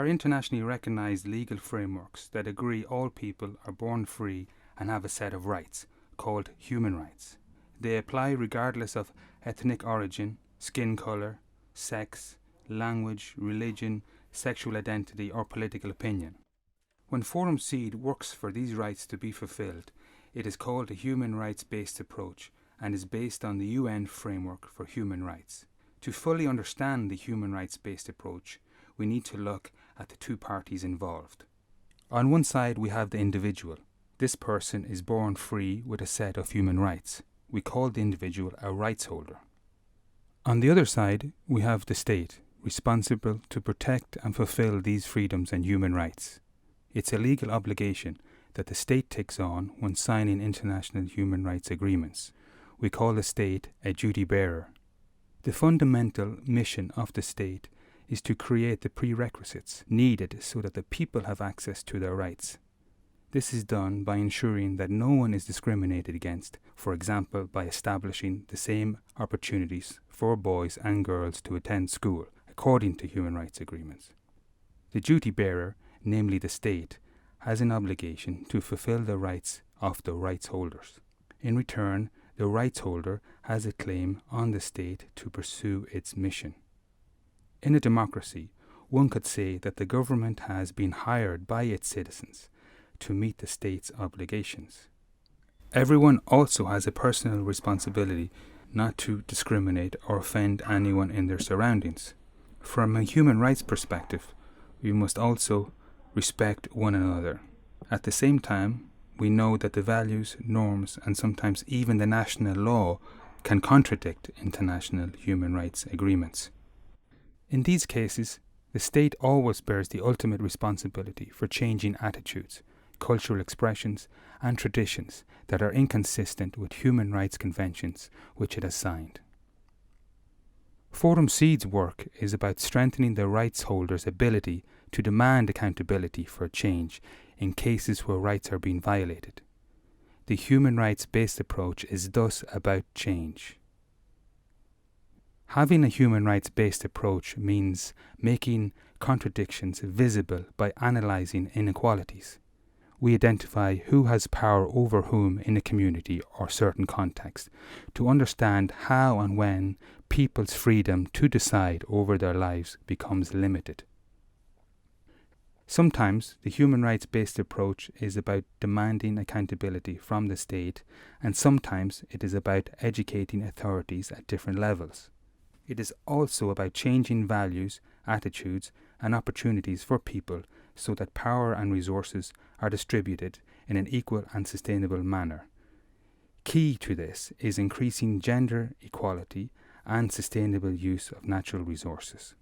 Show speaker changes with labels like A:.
A: are internationally recognized legal frameworks that agree all people are born free and have a set of rights, called human rights. They apply regardless of ethnic origin, skin colour, sex, language, religion, sexual identity or political opinion. When Forum Seed works for these rights to be fulfilled, it is called a human rights-based approach and is based on the UN Framework for Human Rights. To fully understand the human rights-based approach, we need to look at the two parties involved. On one side we have the individual. This person is born free with a set of human rights. We call the individual a rights holder. On the other side we have the state, responsible to protect and fulfill these freedoms and human rights. It's a legal obligation that the state takes on when signing international human rights agreements. We call the state a duty bearer. The fundamental mission of the state is to create the prerequisites needed so that the people have access to their rights. This is done by ensuring that no one is discriminated against, for example by establishing the same opportunities for boys and girls to attend school, according to human rights agreements. The duty bearer, namely the state, has an obligation to fulfill the rights of the rights holders. In return, the rights holder has a claim on the state to pursue its mission. In a democracy, one could say that the government has been hired by its citizens to meet the state's obligations. Everyone also has a personal responsibility not to discriminate or offend anyone in their surroundings. From a human rights perspective, we must also respect one another. At the same time, we know that the values, norms, and sometimes even the national law can contradict international human rights agreements. In these cases, the state always bears the ultimate responsibility for changing attitudes, cultural expressions, and traditions that are inconsistent with human rights conventions which it has signed. Forum Seed's work is about strengthening the rights holders' ability to demand accountability for change in cases where rights are being violated. The human rights-based approach is thus about change. Having a human rights-based approach means making contradictions visible by analysing inequalities. We identify who has power over whom in a community or certain context to understand how and when people's freedom to decide over their lives becomes limited. Sometimes the human rights-based approach is about demanding accountability from the state, and sometimes it is about educating authorities at different levels. It is also about changing values, attitudes, and opportunities for people so that power and resources are distributed in an equal and sustainable manner. Key to this is increasing gender equality and sustainable use of natural resources.